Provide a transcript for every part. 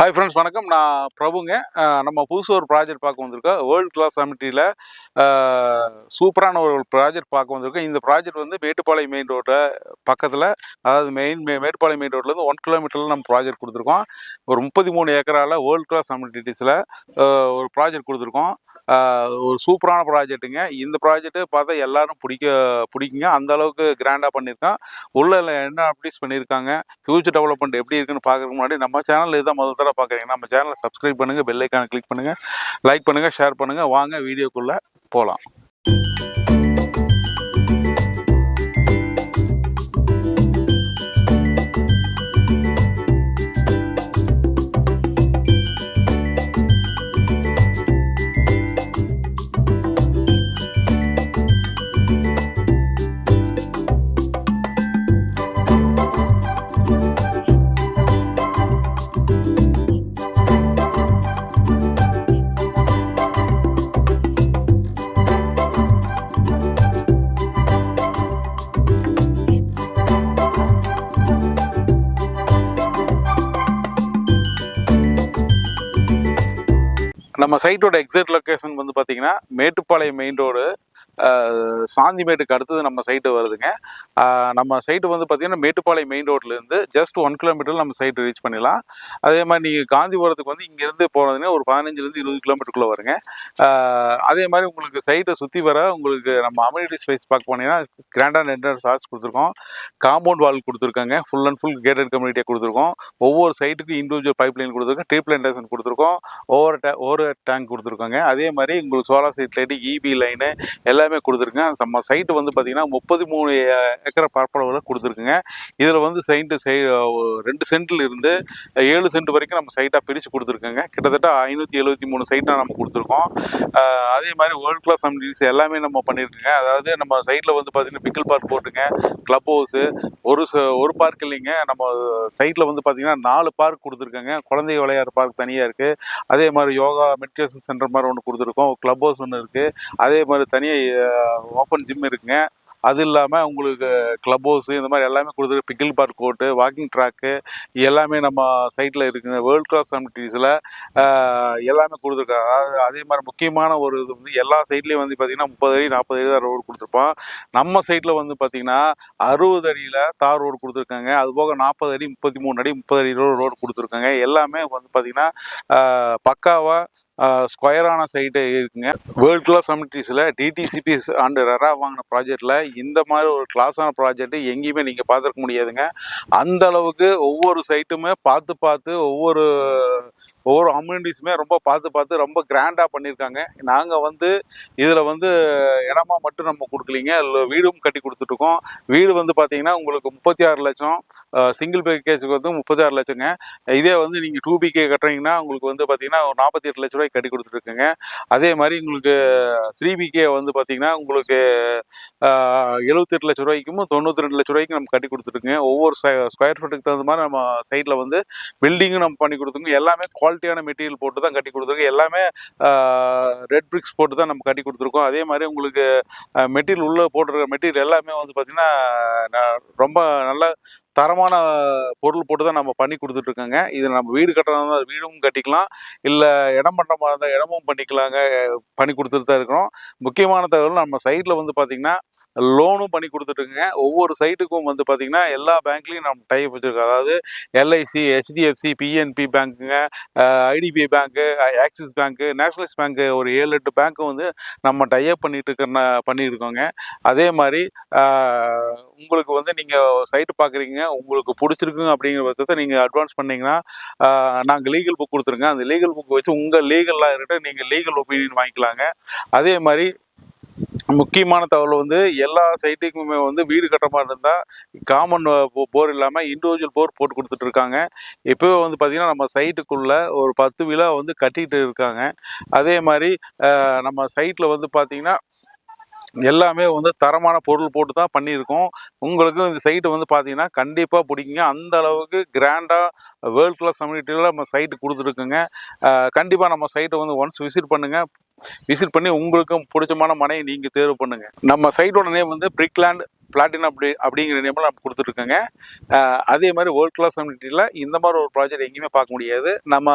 Hi friends, வணக்கம். நான் பிரபுங்க. நம்ம புதுசு ஒரு ப்ராஜெக்ட் பார்க்க வந்திருக்கோம். வேர்ல்டு கிளாஸ் அமிட்டியில் சூப்பரான ஒரு ப்ராஜெக்ட் பார்க்க வந்திருக்கோம். இந்த ப்ராஜெக்ட் வந்து மேட்டுப்பாளையம் மெயின் ரோட்டில் பக்கத்தில், அதாவது மேட்டுப்பாளையம் மெயின் ரோட்லேருந்து 1 கிலோமீட்டரில் நம்ம ப்ராஜெக்ட் கொடுத்துருக்கோம். ஒரு 33 ஏக்கரால் வேர்ல்டு கிளாஸ் அமிட்டிஸில் ஒரு ப்ராஜெக்ட் கொடுத்துருக்கோம். ஒரு சூப்பரான ப்ராஜெக்ட்டுங்க. இந்த ப்ராஜெக்ட்டு பார்த்தா எல்லோரும் பிடிக்குங்க. அந்த அளவுக்கு கிராண்டாக பண்ணியிருக்கோம். உள்ள என்ன அப்டேட்ஸ் பண்ணியிருக்காங்க, ஃபியூச்சர் டெவலப்மெண்ட் எப்படி இருக்குன்னு பார்க்கறதுக்கு முன்னாடி நம்ம சேனல் இதுதான் முதல் தடவை பார்க்குறீங்கன்னா நம்ம சேனலை சப்ஸ்கிரைப் பண்ணுங்கள், பெல் ஐக்கானை கிளிக் பண்ணுங்கள், லைக் பண்ணுங்கள், ஷேர் பண்ணுங்கள். வாங்க வீடியோக்குள்ளே போகலாம். நம்ம சைட்டோட எக்ஸாக்ட் லொக்கேஷன் வந்து பார்த்தீங்கன்னா மேட்டுப்பாளையம் மெயின் ரோடு, சாந்திமேட்டுக்கு அடுத்தது நம்ம சைட்டு வருதுங்க. நம்ம சைட்டு வந்து பார்த்திங்கன்னா மேட்டுப்பாளையம் மெயின் ரோட்லேருந்து ஜஸ்ட் 1 கிலோமீட்டரில் நம்ம சைட்டு ரீச் பண்ணிடலாம். அதே மாதிரி நீங்கள் காந்திபுரத்துக்கு வந்து இங்கேருந்து போனதுன்னா ஒரு 15லேருந்து 20 கிலோமீட்டருக்குள்ளே வருங்க. அதே மாதிரி உங்களுக்கு சைட்டை சுற்றி வர உங்களுக்கு நம்ம அம்யூனிட்டி ஸ்பேஸ் பார்க்க போனீங்கன்னா கிராண்டாக நெட் சார்ஜ் கொடுத்துருக்கோம், காம்பவுண்ட் வால் கொடுத்துருக்காங்க, ஃபுல் அண்ட் ஃபுல் கேட்டட் கம்யூனிட்டியாக கொடுத்துருக்கோம். ஒவ்வொரு சைட்டுக்கும் இண்டிவிஜுவல் பைப் லைன் கொடுத்துருக்கோம், ட்ரீ பிளான்டேஷன் கொடுத்துருக்கோம், ஓவர் டேங்க் கொடுத்துருக்காங்க. அதே மாதிரி உங்களுக்கு solar side light, EB line எல்லாமே கொடுத்துருக்குங்க. நம்ம சைட்டு வந்து பார்த்தீங்கன்னா 33 ஏக்கர் பரப்பளவில் கொடுத்துருக்குங்க. இதில் வந்து 2 சென்டில் இருந்து 7 சென்ட் வரைக்கும் நம்ம சைட்டாக பிரித்து கொடுத்துருக்கோங்க. கிட்டத்தட்ட 573 சைட்டாக நம்ம கொடுத்துருக்கோம். அதே மாதிரி வேர்ல்டு கிளாஸ் அம்யூனிட்டிஸ் எல்லாமே நம்ம பண்ணியிருக்கோங்க. அதாவது நம்ம சைட்டில் வந்து பார்த்தீங்கன்னா பிக்கிள் பார்க் போட்டுங்க, கிளப் ஹவுஸு, ஒரு பார்க் இல்லைங்க, நம்ம சைட்டில் வந்து பார்த்தீங்கன்னா 4 பார்க் கொடுத்துருக்கோங்க. குழந்தை விளையாடுற பார்க் தனியாக இருக்குது. அதே மாதிரி யோகா மெடிடேஷன் சென்டர் மாதிரி ஒன்று கொடுத்துருக்கோம், கிளப் ஹவுஸ் ஒன்று இருக்குது. அதே மாதிரி தனியாக ஓப்பன் ஜிம் இருக்குங்க. அது இல்லாமல் உங்களுக்கு கிளப் ஹவுஸு இந்த மாதிரி எல்லாமே கொடுத்துருக்கு. Pickle park court, walking track எல்லாமே நம்ம சைட்டில் இருக்குங்க. வேர்ல்டு கிளாஸ் அம்யூனிட்டிஸில் எல்லாமே கொடுத்துருக்காங்க. அதே மாதிரி முக்கியமான ஒரு இது வந்து எல்லா சைட்லேயும் வந்து பார்த்திங்கன்னா 30 அடி 40 அடி தான் ரோடு கொடுத்துருப்போம். நம்ம சைட்டில் வந்து பார்த்திங்கன்னா 60 அடியில் தார் ரோடு கொடுத்துருக்காங்க. அதுபோக 40 அடி 33 அடி 30 அடி ரோடு கொடுத்துருக்காங்க. எல்லாமே வந்து பார்த்திங்கன்னா பக்காவாக ஸ்கொயரான சைட்டு இருக்குங்க. வேர்ல்டு கிளாஸ் அம்யூனிட்டிஸில் டிடிசிபி அண்டு ரெரா வாங்கின ப்ராஜெக்டில் இந்த மாதிரி ஒரு கிளாஸான ப்ராஜெக்ட்டு எங்கேயுமே நீங்கள் பார்த்துருக்க முடியாதுங்க. அந்த அளவுக்கு ஒவ்வொரு சைட்டுமே பார்த்து ஒவ்வொரு அம்யூனிட்டிஸுமே ரொம்ப பார்த்து ரொம்ப கிராண்டாக பண்ணியிருக்காங்க. நாங்கள் வந்து இதில் வந்து இடமா மட்டும் நம்ம கொடுக்கலிங்க, வீடும் கட்டி கொடுத்துட்ருக்கோம். வீடு வந்து பார்த்தீங்கன்னா உங்களுக்கு 36 லட்சம், சிங்கிள் பேக்கேஜுக்கு வந்து 36 லட்சங்க. இதே வந்து நீங்கள் 2BK கட்டுறீங்கன்னா உங்களுக்கு வந்து பார்த்தீங்கன்னா ஒரு 48 லட்ச ரூபாய்க்கு கட்டி கொடுத்துருக்குங்க. அதே மாதிரி உங்களுக்கு 3BK வந்து பார்த்தீங்கன்னா உங்களுக்கு 78 லட்ச ரூபாய்க்கும் 92 லட்ச ரூபாய்க்கும் நம்ம கட்டி கொடுத்துருக்குங்க. ஒவ்வொரு ஸ்கொயர் ஃபீட்டுக்கு தகுந்த மாதிரி நம்ம சைட்டில் வந்து பில்டிங்கும் நம்ம பண்ணி கொடுத்துருங்க. எல்லாமே குவாலிட்டியான மெட்டீரியல் போட்டு தான் கட்டி கொடுத்துருக்கோம். எல்லாமே ரெட் பிரிக்ஸ் போட்டு தான் நம்ம கட்டி கொடுத்துருக்கோம். அதே மாதிரி உங்களுக்கு மெட்டீரியல் உள்ளே போட்டிருக்க மெட்டீரியல் எல்லாமே வந்து பார்த்திங்கன்னா ரொம்ப நல்ல தரமான பொருள் போட்டு தான் நம்ம பண்ணி கொடுத்துட்ருக்கோங்க. இது நம்ம வீடு கட்டுறதா வீடும் கட்டிக்கலாம், இல்லை இடம் பண்ணுற மாதிரி இருந்தால் இடமும் பண்ணி கொடுத்துட்டு தான் இருக்கிறோம். முக்கியமான தகவல், நம்ம சைட்டில் வந்து பார்த்திங்கன்னா லோனும் பண்ணி கொடுத்துட்ருக்குங்க. ஒவ்வொரு சைட்டுக்கும் வந்து பார்த்திங்கன்னா எல்லா பேங்க்லேயும் நம்ம டைப் வச்சுருக்கோம். அதாவது LIC, HDFC, PNB பேங்க்குங்க, IDBI பேங்க்கு, ஆக்சிஸ் பேங்க்கு, நேஷனலைஸ் பேங்க்கு, ஒரு 7-8 பேங்க்கும் வந்து நம்ம டைப் பண்ணியிருக்கோங்க. அதே மாதிரி உங்களுக்கு வந்து நீங்கள் சைட்டு பார்க்குறீங்க, உங்களுக்கு பிடிச்சிருக்குங்க அப்படிங்கிற பட்சத்தை நீங்கள் அட்வான்ஸ் பண்ணிங்கன்னா நாங்கள் லீகல் புக் கொடுத்துருங்க. அந்த லீகல் புக் வச்சு உங்கள் லீகலாக இருக்கட்டும், நீங்கள் லீகல் ஒப்பீனியன் வாங்கிக்கலாங்க. அதே மாதிரி முக்கியமான தகவல் வந்து எல்லா சைட்டுக்குமே வந்து வீடு கட்டுற மாதிரி இருந்தால் காமன் போர் இல்லாமல் இண்டிவிஜுவல் போர் போட்டு கொடுத்துட்ருக்காங்க. இப்போவே வந்து பார்த்திங்கன்னா நம்ம சைட்டுக்குள்ளே ஒரு 10 விழா வந்து கட்டிகிட்டு இருக்காங்க. அதே மாதிரி நம்ம சைட்டில் வந்து பார்த்திங்கன்னா எல்லாமே வந்து தரமான பொருள் போட்டு தான் பண்ணியிருக்கோம். உங்களுக்கு இந்த சைட்டு வந்து பார்த்தீங்கன்னா கண்டிப்பாக பிடிக்குங்க. அந்த அளவுக்கு கிராண்டாக வேர்ல்டு கிளாஸ் கம்யூனிட்டியில் நம்ம சைட்டு கொடுத்துருக்குங்க. கண்டிப்பாக நம்ம சைட்டை வந்து ஒன்ஸ் விசிட் பண்ணுங்கள். விசிட் பண்ணி உங்களுக்கு பிடிச்சமான மனையை நீங்கள் தேர்வு பண்ணுங்கள். நம்ம சைட்டோட நேம் வந்து பிரிக்லேண்ட் பிளாட்டினம் அப்படிங்கிற நேமில் நம்ம கொடுத்துட்ருக்கோங்க. அதே மாதிரி வேர்ல்ட் கிளாஸ் கம்யூனிட்டியில் இந்த மாதிரி ஒரு ப்ராஜெக்ட் எங்கேயுமே பார்க்க முடியாது. நம்ம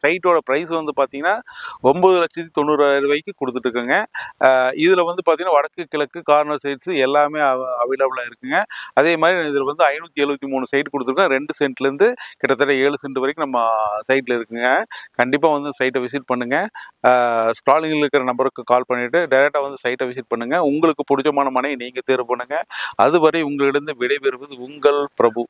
சைட்டோட ப்ரைஸ் வந்து பார்த்திங்கன்னா 9,90,000 கொடுத்துட்ருக்கோங்க. இதில் வந்து பார்த்திங்கன்னா வடக்கு கிழக்கு கார்னர் சைட்ஸு எல்லாமே அவைலபிளாக இருக்குங்க. அதே மாதிரி இதில் வந்து 573 சைட் கொடுத்துருக்கோம். 2 சென்ட்லேருந்து கிட்டத்தட்ட 7 சென்ட் வரைக்கும் நம்ம சைட்டில் இருக்குங்க. கண்டிப்பாக வந்து சைட்டை விசிட் பண்ணுங்கள். ஸ்க்ராலிங்கில் இருக்கிற நம்பருக்கு கால் பண்ணிவிட்டு டைரெக்டாக வந்து சைட்டை விசிட் பண்ணுங்கள். உங்களுக்கு பிடிச்சமான மனையை நீங்கள் தேர்வு பண்ணுங்கள். அதுவரை உங்களிடம் விடைபெறுவது உங்கள் பிரபு.